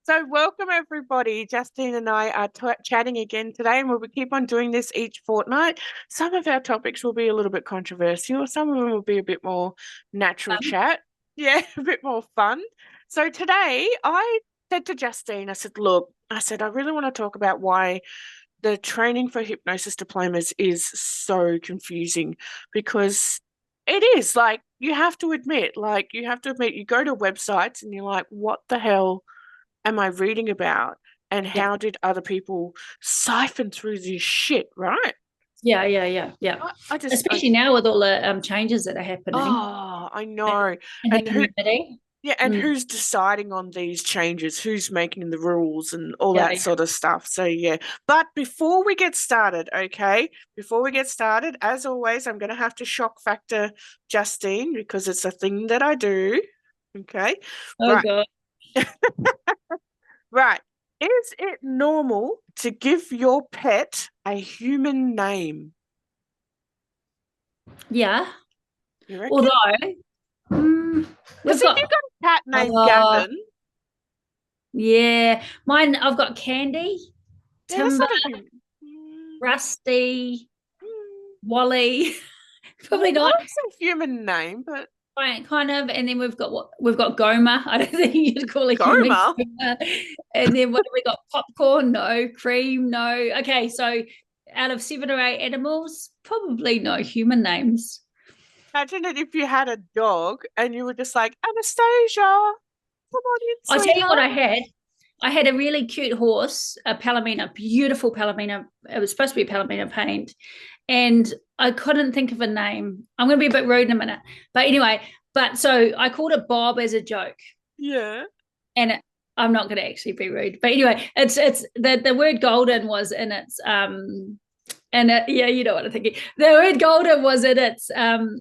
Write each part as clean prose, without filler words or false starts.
So, welcome everybody. Justine and I are chatting again today, and we'll keep on doing this each fortnight. Some of our topics will be a little bit controversial, some of them will be a bit more natural chat. Yeah, a bit more fun. So, today I said to Justine, I said, look, I really want to talk about why the training for hypnosis diplomas is so confusing because it is like you have to admit, you go to websites and you're like, what the hell am I reading about? And Yeah, how did other people siphon through this shit, right? yeah. I Especially now with all the changes that are happening I know. in the And who, community. yeah, and Mm. who's deciding on these changes? Who's making the rules and all Yeah, that yeah. sort of stuff? So, yeah. But before we get started, okay, before we get started, as always, I'm going to have to shock factor Justine because it's a thing that I do. Okay. Oh Right. God. Right. Is it normal to give your pet a human name? Yeah. You reckon? Although Because we've if you've got got a cat named uh Gavin, yeah, mine I've got Candy, yeah, that's Timber, not a human. Rusty, Mm, Wally. Probably well, not. it's a human name, but Right, kind of, and then we've got Goma. I don't think you'd call a human Goma. Goma. And then what have we got? Popcorn, no. Cream, no. Okay, so out of 7 or 8 animals, probably no human names. Imagine it if you had a dog and you were just like, Anastasia, come on in, I'll tell you what sweetheart. I had. I had a really cute horse, a Palomino, beautiful Palomino. It was supposed to be Palomino paint, and I couldn't think of a name. I'm going to be a bit rude in a minute, but anyway. But so I called it Bob as a joke, Yeah. and I'm not going to actually be rude, but anyway, it's the word golden was in its and yeah, you know what I'm thinking. The word golden was in its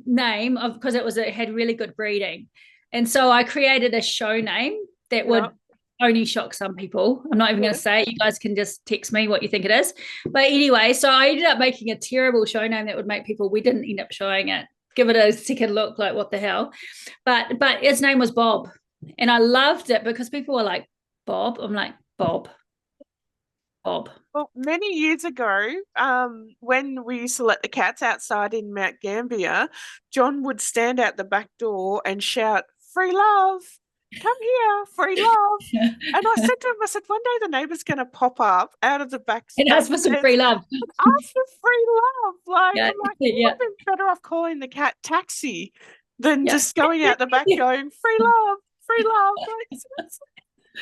name of because it had really good breeding, and so I created a show name that Yeah. would only shock some people. I'm not even going Yeah. to say it. You guys can just text me what you think it is. But anyway, so I ended up making a terrible show name that would make people. We didn't end up showing it. Give it a second look, like what the hell. But his name was Bob, and I loved it because people were like, Bob. I'm like, Bob, Bob. Well, many years ago, when we used to let the cats outside in Mount Gambier, John would stand out the back door and shout, "Free love! Come here, free love!" And I said to him, I said, one day the neighbour's going to pop up out of the And back ask for some fence free love. and ask for free love. Like, Yeah, I'm like, you would yeah, have been better off calling the cat taxi than yeah. just going out the back going, free love, free love. Like,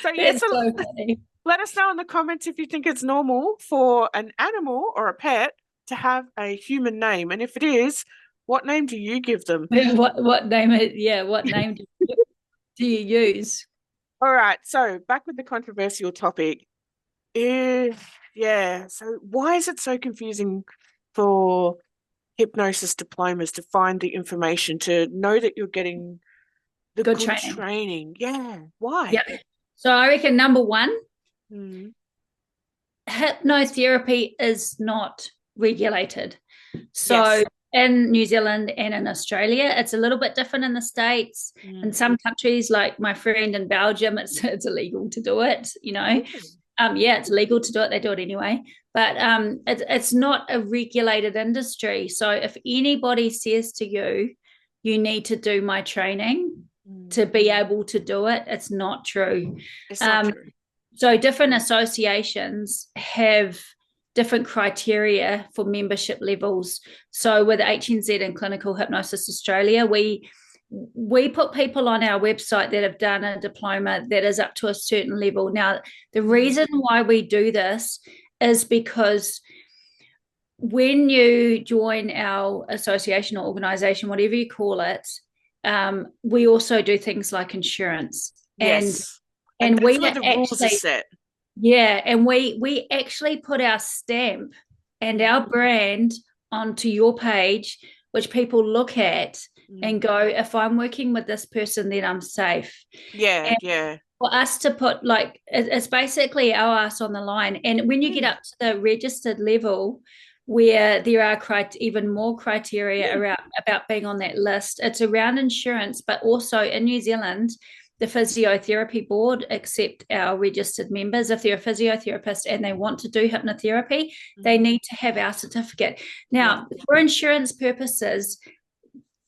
so yeah, It's so so funny. let us know in the comments if you think it's normal for an animal or a pet to have a human name. And if it is, what name do you give them? What name it? Yeah, what name do you use? All right, so back with the controversial topic. Yeah, so why is it so confusing for hypnosis diplomas to find the information, to know that you're getting the Good good training. training? Yeah, why? Yeah. So I reckon number one, Mm, hypnotherapy is not regulated. So yes. in New Zealand and in Australia, it's a little bit different in the States. In Mm. some countries, like my friend in Belgium, it's illegal to do it, you know. Really? Yeah, it's legal to do it. They do it anyway. But it's not a regulated industry. So if anybody says to you, you need to do my training Mm. to be able to do it, it's not true. It's not Um, true. so different associations have different criteria for membership levels. So with HNZ and Clinical Hypnosis Australia, we put people on our website that have done a diploma that is up to a certain level. Now, the Mm. reason why we do this is because when you join our association or organization, whatever you call it, we also do things like insurance. And Yes. And and that's we where are the rules are actually, set. yeah, and we actually put our stamp and Mm. our brand onto your page, which people look at and Mm. go, if I'm working with this person, then I'm safe. Yeah, And yeah. for us to put like it's basically our ass on the line. And when you get Mm. up to the registered level, where there are even more criteria Mm. around about being on that list, it's around insurance, but also in New Zealand, the physiotherapy board accept our registered members. If they're a physiotherapist and they want to do hypnotherapy, they need to have our certificate. Now, for insurance purposes,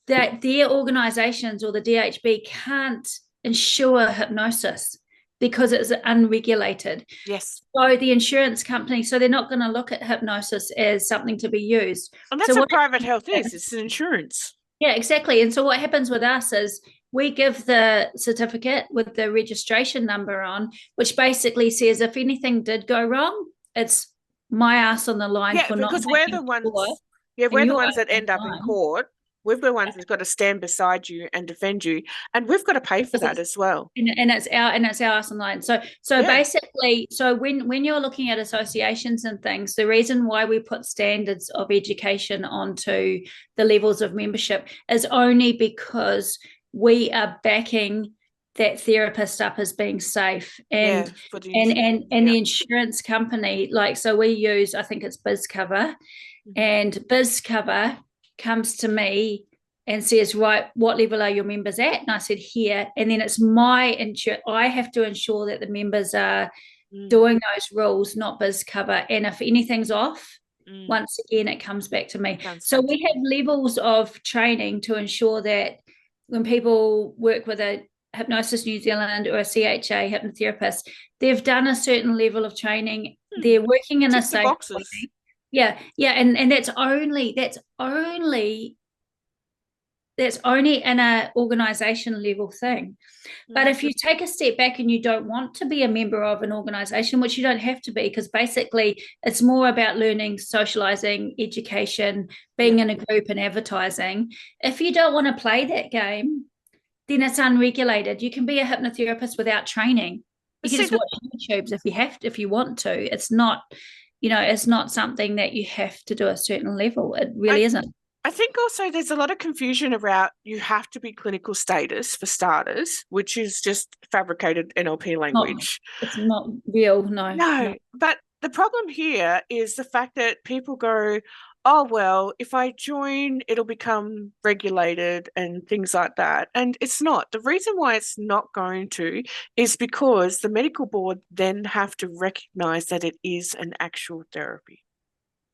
that their organizations or the DHB can't insure hypnosis because it's unregulated. Yes. So the insurance company, so they're not going to look at hypnosis as something to be used. And that's so what private health is. It's an insurance. Yeah, exactly. And so what happens with us is we give the certificate with the registration number on, which basically says if anything did go wrong, it's my ass on the line for not. Because we're the ones. We're the ones that end up in court. We're the ones that's got to stand beside you and defend you, and we've got to pay for that as well. And it's our ass on the line. So basically, so when you're looking at associations and things, the reason why we put standards of education onto the levels of membership is only because we are backing that therapist up as being safe, and the insurance company, like, so we use, I think it's BizCover, and BizCover comes to me and says, right, what level are your members at? And I said, here. And then it's my insurance. I have to ensure that the members are doing those rules, not BizCover. And if anything's off, once again, it comes back to me. So we have levels of training to ensure that when people work with a Hypnosis New Zealand or a CHA hypnotherapist, they've done a certain level of training. They're working in a safe way. Yeah, and that's only in an organization level thing. But if you take a step back and you don't want to be a member of an organization, which you don't have to be, because basically it's more about learning, socializing, education, being in a group and advertising. If you don't want to play that game, then it's unregulated. You can be a hypnotherapist without training. You can just watch YouTubes if you want to. It's not, it's not something that you have to do a certain level. It really isn't. I think also there's a lot of confusion around you have to be clinical status for starters, which is just fabricated NLP language. It's not real, no. No, but the problem here is the fact that people go, oh, well, if I join, it'll become regulated and things like that. And it's not. The reason why it's not going to is because the medical board then have to recognize that it is an actual therapy.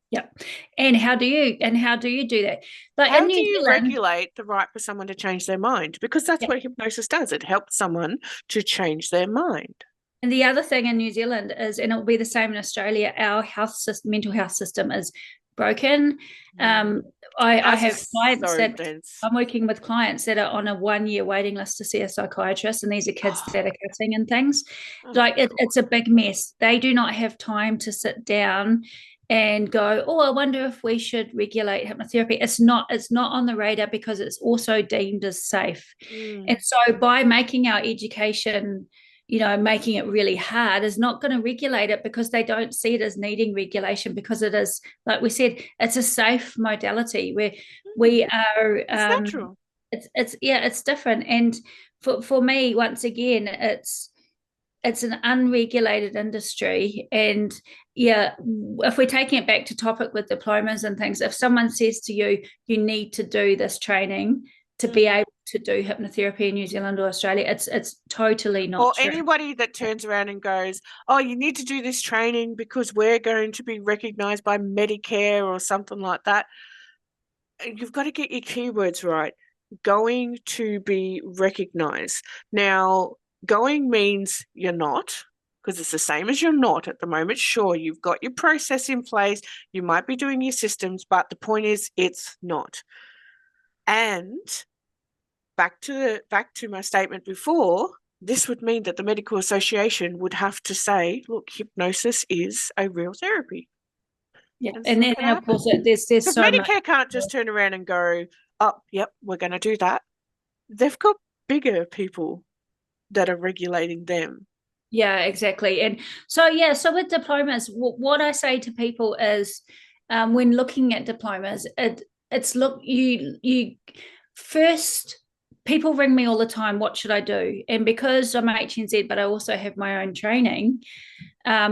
Yeah. And how do you do that? Like, how do you regulate the right for someone to change their mind? Because that's what hypnosis does. It helps someone to change their mind. And the other thing in New Zealand is, and it'll be the same in Australia, our mental health system is broken. I have clients I'm working with clients that are on a 1-year waiting list to see a psychiatrist, and these are kids that are cutting and things. Like it's a big mess. They do not have time to sit down and go, oh, I wonder if we should regulate hypnotherapy. It's not on the radar because it's also deemed as safe. And so by making our education, making it really hard is not going to regulate it, because they don't see it as needing regulation, because it is, like we said, it's a safe modality where we are. It's natural. It's different. And for me, once again, it's an unregulated industry. And if we're taking it back to topic with diplomas and things, if someone says to you, you need to do this training to be able to do hypnotherapy in New Zealand or Australia, it's totally not true. Or anybody that turns around and goes, oh, you need to do this training because we're going to be recognised by Medicare or something like that. You've got to get your keywords right. Going to be recognised. Now, going means you're not, because it's the same as you're not at the moment. Sure, you've got your process in place. You might be doing your systems, but the point is it's not. And back to my statement before, this would mean that the Medical Association would have to say, look, hypnosis is a real therapy. Yeah, and then of course there's so Medicare much. Can't just turn around and go, oh, yep, we're going to do that. They've got bigger people that are regulating them. Yeah, exactly. And so with diplomas, what I say to people is, when looking at diplomas, it's look, you first, people ring me all the time, what should I do? And because I'm HNZ, but I also have my own training,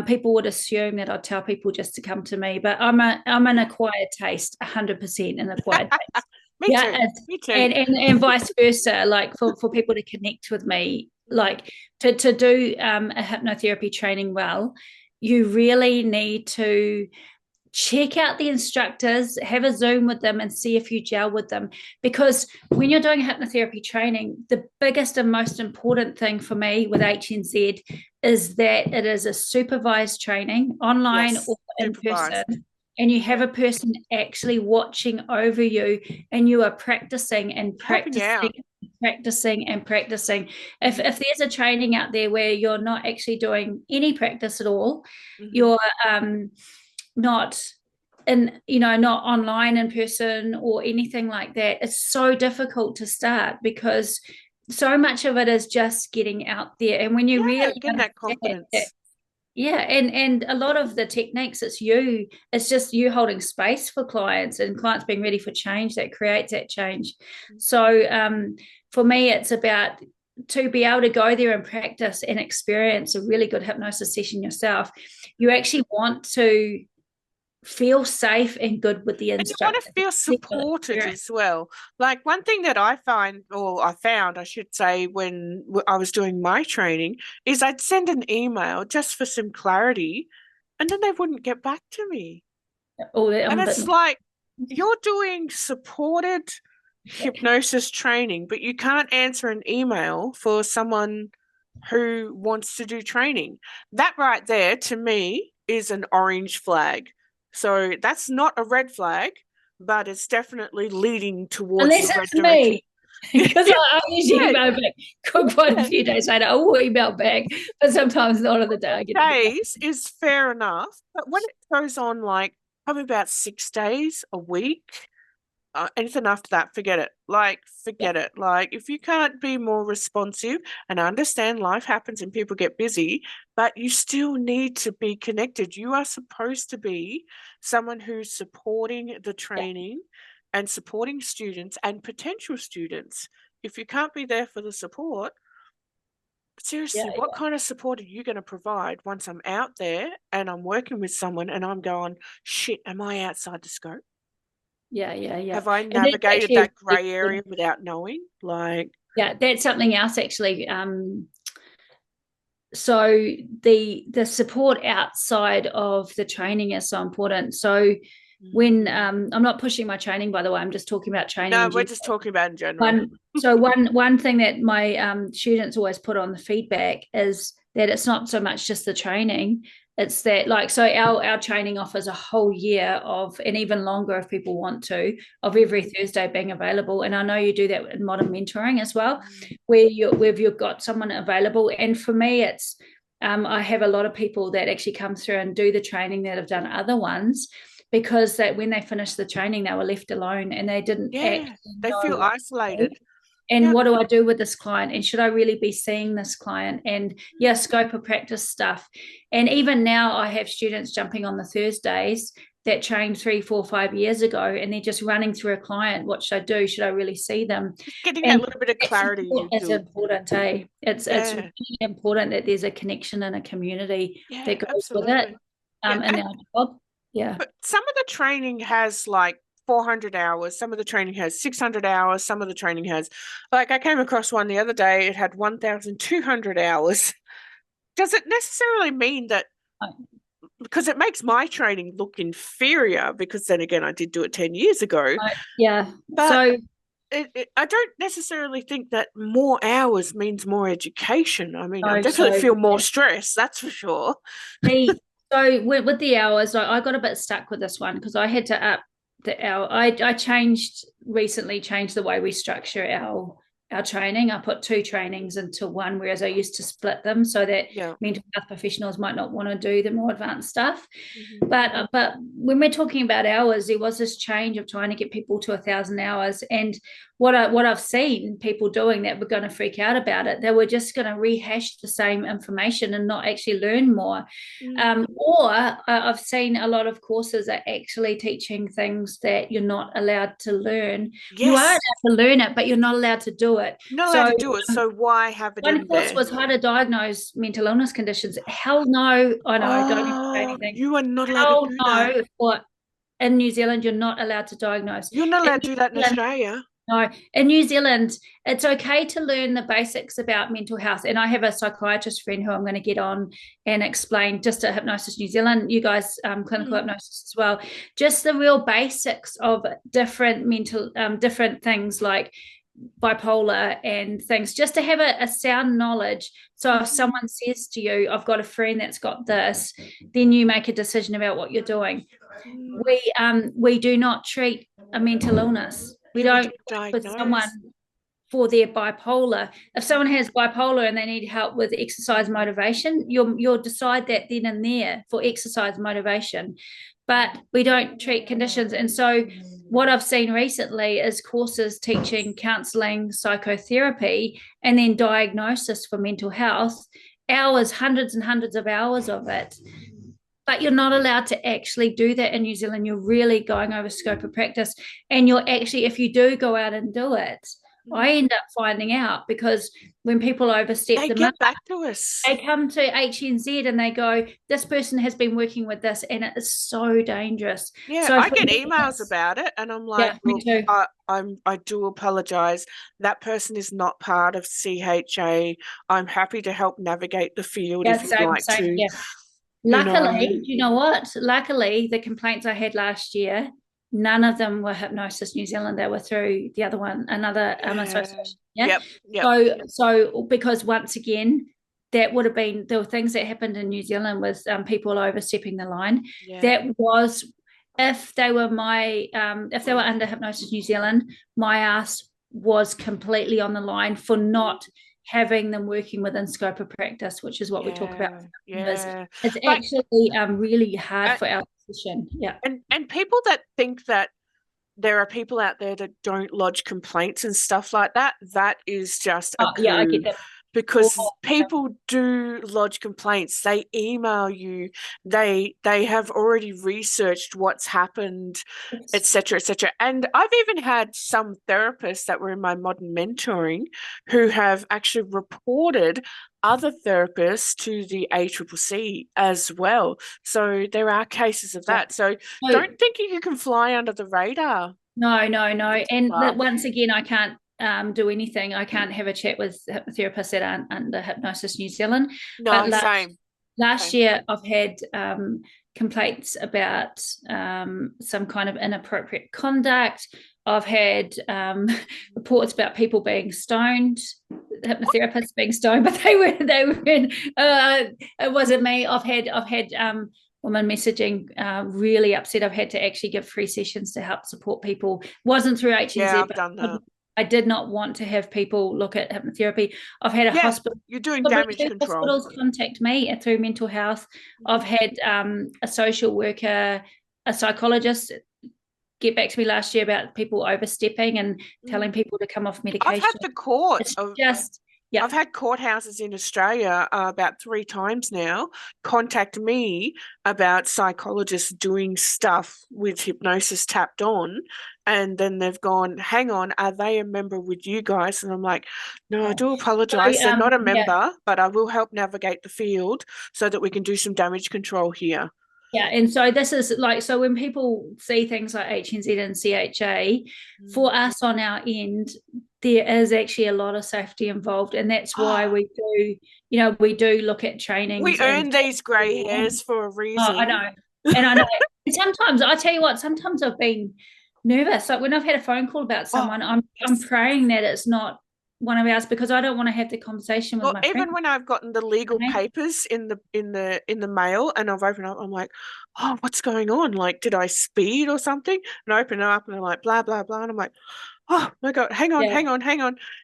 people would assume that I'd tell people just to come to me, but I'm an acquired taste, 100% an acquired taste. Me too. And vice versa, like for people to connect with me, like to do a hypnotherapy training well, you really need to check out the instructors, have a Zoom with them and see if you gel with them. Because when you're doing hypnotherapy training, the biggest and most important thing for me with HNZ is that it is a supervised training, online Yes, or in person. supervised. And you have a person actually watching over you, and you are practicing and Helping practicing, out. practicing and practicing. If there's a training out there where you're not actually doing any practice at all, you're not not online in person or anything like that, it's so difficult to start because so much of it is just getting out there. And when you Yeah, really getting that understand that, confidence. yeah, and a lot of the techniques, it's just you holding space for clients and clients being ready for change that creates that change. So for me, it's about to be able to go there and practice and experience a really good hypnosis session yourself. You actually want to feel safe and good with the And you want instructor. to feel supported as well. Like one thing that I find, or I found, I should say, when I was doing my training, is I'd send an email just for some clarity, and then they wouldn't get back to me. Oh, And it's like, you're doing supported hypnosis training, but you can't answer an email for someone who wants to do training. That right there, to me, is an orange flag. So that's not a red flag, but it's definitely leading towards the unless red it's direction. me. Because I usually email back quite a few days later. I will email back, but sometimes not on the day I get it. Days is fair enough, but when it goes on like probably about 6 days a week, anything after that, forget it. Like, Yeah, forget it. Like, if you can't be more responsive, and I understand life happens and people get busy, but you still need to be connected. You are supposed to be someone who's supporting the yeah, training and supporting students and potential students. If you can't be there for the support, yeah, seriously, what kind of support are you going to provide once I'm out there and I'm working with someone and I'm going, shit, am I outside the scope? yeah. Have I And that's navigated actually that grey area without knowing? Like, yeah, that's something else actually. So the support outside of the training is so important. So when I'm not pushing my training, by the way, I'm just talking about training no, in we're general. just talking about in general. One thing that my students always put on the feedback is that it's not so much just the training, it's that like so our training offers a whole year of, and even longer if people want to, of every Thursday being available. And I know you do that in modern mentoring as well, where you've got someone available. And for me, it's I have a lot of people that actually come through and do the training that have done other ones, because that when they finished the training they were left alone and they didn't Yeah, actually they know feel what to do. isolated. And Yeah. what do I do with this client? And should I really be seeing this client? And yeah, scope of practice stuff. And even now, I have students jumping on the Thursdays that trained 3, 4, 5 years ago, and they're just running through a client. What should I do? Should I really see them? Just getting that And little bit of clarity is it's good. important, eh? It's Yeah. really important that there's a connection and a community Yeah, that goes with it. absolutely. Yeah. In our job. Yeah. But some of the training has like 400 hours, some of the training has 600 hours, some of the training has, like, I came across one the other day, it had 1,200 hours. Does it necessarily mean that, because it makes my training look inferior, because then again, I did do it 10 years ago, Yeah. but So I don't necessarily think that more hours means more education. I mean, I no, definitely so feel more stress, that's for sure. the so with the hours, I got a bit stuck with this one because I had to up the hour. I changed the way we structure our training. I put two trainings into one, whereas I used to split them so that Yeah. mental health professionals might not want to do the more advanced stuff. Mhm. But when we're talking about hours, there was this change of trying to get people to 1,000 hours. And what I've seen people doing that were going to freak out about it, they were just going to rehash the same information and not actually learn more. Or I've seen a lot of courses are actually teaching things that you're not allowed to learn. You are Yes, allowed to learn it, but you're not allowed to do it. you're not allowed So to do it, so why have it one in course there? was how to diagnose mental illness conditions. Hell no, I know, don't even say Oh, anything. you are not allowed to Hell do that. no, or in New Zealand, you're not allowed to diagnose. You're not In allowed to New do that in Zealand, Australia. No, in New Zealand, it's okay to learn the basics about mental health. And I have a psychiatrist friend who I'm going to get on and explain just at Hypnosis New Zealand, you guys, clinical hypnosis as well, just the real basics of different mental, different things like bipolar and things, just to have a sound knowledge. So if someone says to you, I've got a friend that's got this, then you make a decision about what you're doing. We do not treat a mental illness. We Yeah, we don't do work with someone diagnose. for their bipolar. If someone has bipolar and they need help with exercise motivation, you'll decide that then and there for exercise motivation. But we don't treat conditions. And so what I've seen recently is courses teaching counseling, psychotherapy, and then diagnosis for mental health, hours, hundreds and hundreds of hours of it. But you're not allowed to actually do that in New Zealand. You're really going over scope of practice. And you're actually, if you do go out and do it, I end up finding out because when people overstep They the mark, get back to us. they come to HNZ and they go, this person has been working with this and it is so dangerous. Yeah, So I for get me, emails about it, and I'm like, yeah, me look, too. I do apologize. That person is not part of CHA. I'm happy to help navigate the field Yeah, if you'd same, like same. to, Yeah. you know. Luckily, you know what? Luckily, the complaints I had last year, none of them were Hypnosis New Zealand. They were through the other one, another Yeah. association. Yeah. Yep, yep. So because once again, that would have been there were things that happened in New Zealand with people overstepping the line. Yeah. That was if they were if they were under Hypnosis New Zealand, my ass was completely on the line for not having them working within scope of practice, which is what we talk about. Yeah. It's But actually really hard uh, for our position. Yeah. and people that think that there are people out there that don't lodge complaints and stuff like that, that is just a Oh, yeah, I coup. get that. Because people do lodge complaints, they email you, they have already researched what's happened, etc., etc. And I've even had some therapists that were in my modern mentoring who have actually reported other therapists to the ACCC as well. So there are cases of Yeah. that. So So, don't think you can fly under the radar. no, no, no. And Wow. once again, I can't do anything. I can't have a chat with therapists that aren't under Hypnosis New Zealand. But No, same. last Same. year, I've had complaints about some kind of inappropriate conduct. I've had reports about people being stoned, hypnotherapists being stoned, but they were in, it wasn't me. I've had women messaging really upset. I've had to actually give free sessions to help support people. Wasn't through HNZ, Yeah, I've but done that. I did not want to have people look at hypnotherapy. I've had a Yeah, hospital. you're doing damage Two control. hospitals contact me through mental health. I've had a social worker, a psychologist get back to me last year about people overstepping and telling people to come off medication. I've had the court It's just, yeah. I've had courthouses in Australia about 3 times now contact me about psychologists doing stuff with hypnosis tapped on, and then they've gone, hang on, are they a member with you guys? And I'm like, no, I do apologize. They're not a member, but I will help navigate the field so that we can do some damage control here. Yeah, and so this is like, so when people see things like HNZ and CHA, for us on our end, there is actually a lot of safety involved, and that's why we do look at trainings. We earn these grey hairs for a reason. I know, and I know. And sometimes I tell you what, sometimes I've been nervous. Like when I've had a phone call about someone, I'm praying that it's not one of ours because I don't want to have the conversation with my friend. Even when I've gotten the legal papers in the mail and I've opened up, I'm like, oh, what's going on? Like, did I speed or something? And I open it up and I'm like, blah, blah, blah. And I'm like, oh my God, hang on,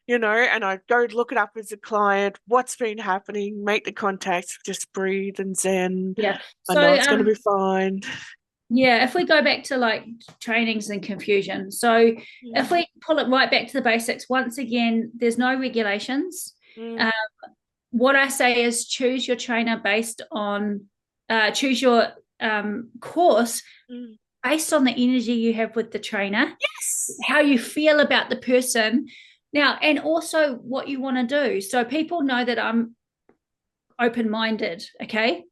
and I go look it up as a client, what's been happening, make the contacts, just breathe and zen. Yeah. I know it's going to be fine. Yeah, if we go back to like trainings and confusion. So if we pull it right back to the basics, once again, there's no regulations. What I say is choose your trainer based on, choose your course based on the energy you have with the trainer. Yes. How you feel about the person. Now, and also what you want to do. So people know that I'm open-minded, okay?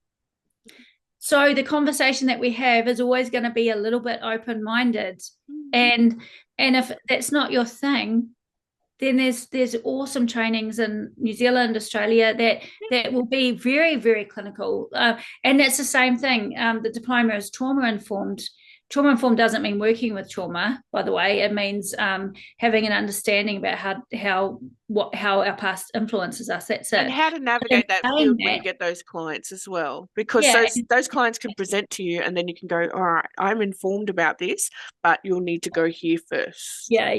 So the conversation that we have is always going to be a little bit open-minded. And if that's not your thing, then there's awesome trainings in New Zealand, Australia that will be very, very clinical. And that's the same thing. The diploma is trauma informed. Trauma informed doesn't mean working with trauma, by the way. It means having an understanding about how our past influences us. That's it. And how to navigate that field when you get those clients as well, because those clients can present to you, and then you can go, all right, I'm informed about this, but you'll need to go here first. Yeah.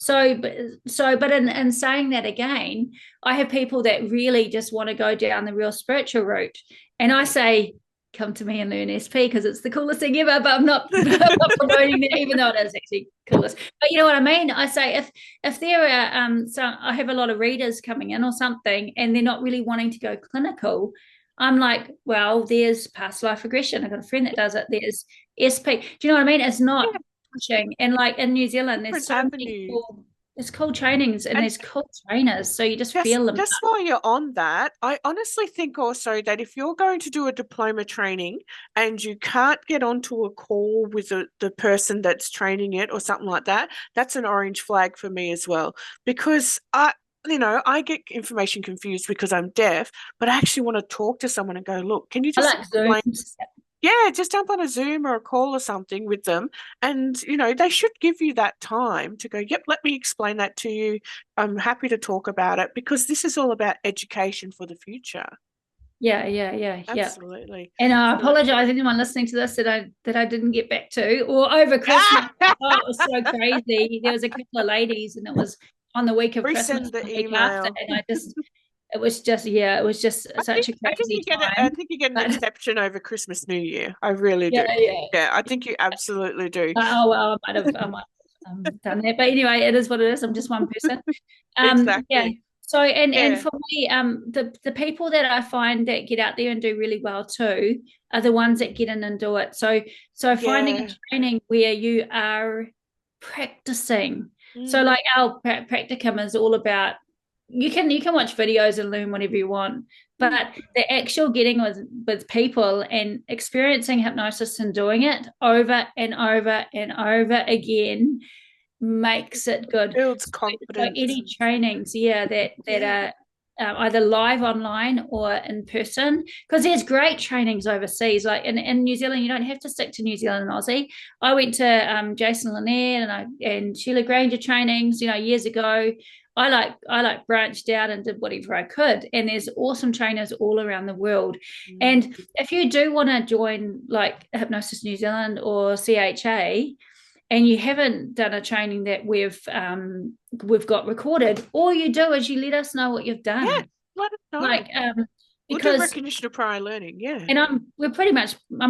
But in saying that again, I have people that really just want to go down the real spiritual route, and I say, come to me and learn SP because it's the coolest thing ever. But I'm not promoting that, even though it is actually coolest. But you know what I mean? I say if there are so I have a lot of readers coming in or something, and they're not really wanting to go clinical. I'm like, well, there's past life regression. I've got a friend that does it. There's SP. Do you know what I mean? It's not pushing. And like in New Zealand, there's so many cool trainings and there's cool trainers. So you just feel them. Just while you're on that, I honestly think also that if you're going to do a diploma training and you can't get onto a call with the person that's training it or something like that, that's an orange flag for me as well. Because I get information confused because I'm deaf, but I actually want to talk to someone and go, look, can you just explain? Yeah, just jump on a Zoom or a call or something with them. And, they should give you that time to go, yep, let me explain that to you. I'm happy to talk about it, because this is all about education for the future. Yeah. Absolutely. And I apologize anyone listening to this that I didn't get back to, or over Christmas. It was so crazy. There was a couple of ladies, and it was on the week of Christmas, the week after, and it was just such a crazy time. I think you get an exception over Christmas, New Year. I really do. Yeah, I think you absolutely do. Oh well, I might have done that, but anyway, it is what it is. I'm just one person. Exactly. Yeah. So and for me, the people that I find that get out there and do really well too are the ones that get in and do it. So finding a training where you are practicing. So like our practicum is all about, you can watch videos and learn whatever you want, but the actual getting with people and experiencing hypnosis and doing it over and over and over again makes it good. Builds confidence. So any trainings, that are either live online or in person, because there's great trainings overseas. Like in New Zealand, you don't have to stick to New Zealand and Aussie. I went to Jason Lanier and Sheila Granger trainings, years ago. I branched out and did whatever I could, and there's awesome trainers all around the world. And if you do want to join like Hypnosis New Zealand or CHA, and you haven't done a training that we've got recorded, all you do is you let us know what you've done. Yeah, let us know. Because we'll do recognition of prior learning, yeah. And I'm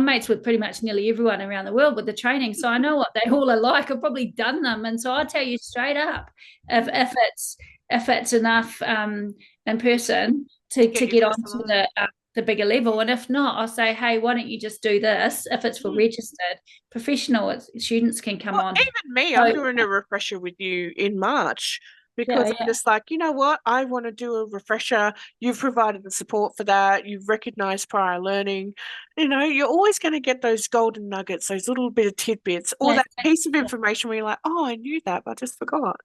mates with pretty much nearly everyone around the world with the training, so I know what they all are like. I've probably done them, and so I tell you straight up, if it's enough in person to get on to the bigger level, and if not, I'll say, hey, why don't you just do this? If it's for registered professional students can come on. Even me, I'm doing a refresher with you in March. Because I'm just like, you know what? I want to do a refresher. You've provided the support for that. You've recognized prior learning. You're always going to get those golden nuggets, those little bit of tidbits, or that piece of information where you're like, oh, I knew that, but I just forgot.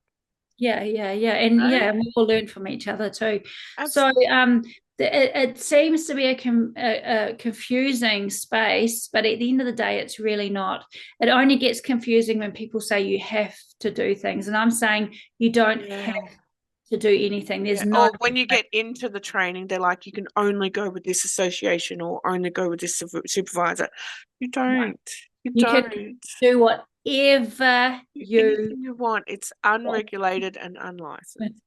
Yeah. And and we all learn from each other too. Absolutely. So it seems to be a confusing space, but at the end of the day, it's really not. It only gets confusing when people say you have to do things, and I'm saying you don't have to do anything. There's no. Or when you get into the training, they're like, you can only go with this association or only go with this supervisor. You don't. You don't. Can do whatever you want. It's unregulated and unlicensed.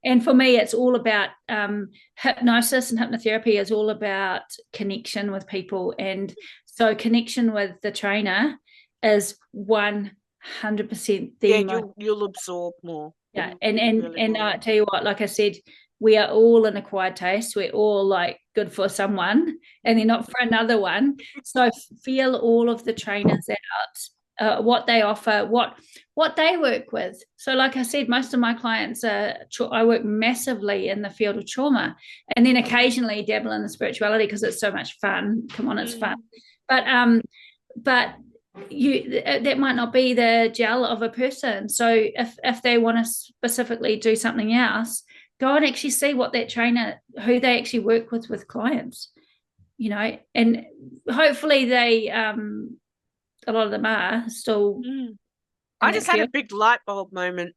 And for me it's all about hypnosis, and hypnotherapy is all about connection with people, and so connection with the trainer is 100% you'll absorb more. And I tell you what, like I said, we are all an acquired taste. We're all like good for someone and they're not for another one. So feel all of the trainers out what they offer, what they work with. So like I said, most of my clients I work massively in the field of trauma, and then occasionally dabble in the spirituality because it's so much fun. Come on, it's fun. But that might not be the gel of a person. So if they want to specifically do something else, go and actually see what that trainer, who they actually work with clients, and hopefully they a lot of them are still. I just had a big light bulb moment.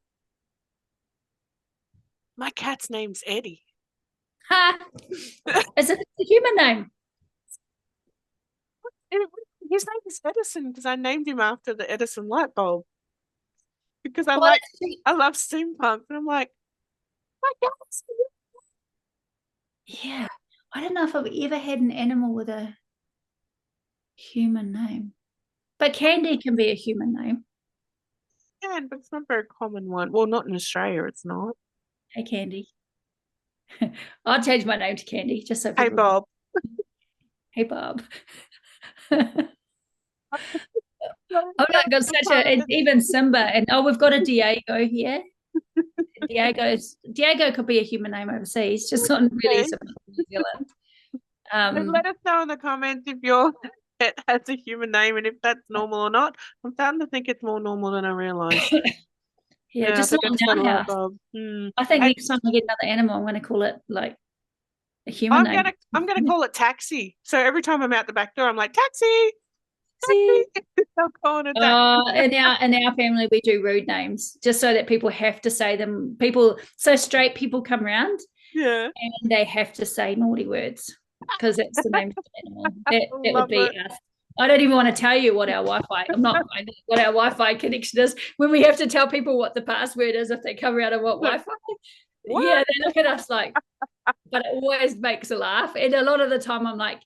My cat's name's Eddie. Is it a human name? His name is Edison because I named him after the Edison light bulb. Because I love steampunk, and I'm like, my cat's. Yeah, I don't know if I've ever had an animal with a human name, but Candy can be a human name. Yeah, but it's not a very common one. Well, not in Australia, it's not. Hey, Candy. I'll change my name to Candy just so people. Hey, Bob. Hey, Bob. Oh, no, got and even Simba, and we've got a Diego here. Diego could be a human name overseas, just not really in New Zealand. Let us know in the comments if your pet has a human name and if that's normal or not. I'm starting to think it's more normal than I realised. Yeah, just not in our house. I think next time I get another animal, I'm going to call it like a human name. I'm gonna call it Taxi. So every time I'm out the back door, I'm like, Taxi. In our family, we do rude names just so that people have to say them. So straight people come around, and they have to say naughty words because that's the name of the animal. That would be us. I don't even want to tell you what our Wi-Fi. I'm not what our Wi-Fi connection is when we have to tell people what the password is if they come around and what Wi-Fi. What? Yeah, they look at us like, but it always makes a laugh. And a lot of the time, I'm like,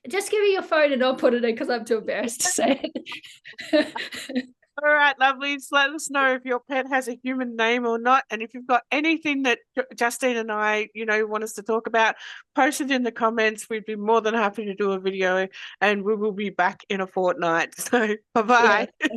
just give me your phone and I'll put it in because I'm too embarrassed to say it. All right, lovelies. Let us know if your pet has a human name or not. And if you've got anything that Justine and I, want us to talk about, post it in the comments. We'd be more than happy to do a video, and we will be back in a fortnight. So bye-bye. Yeah.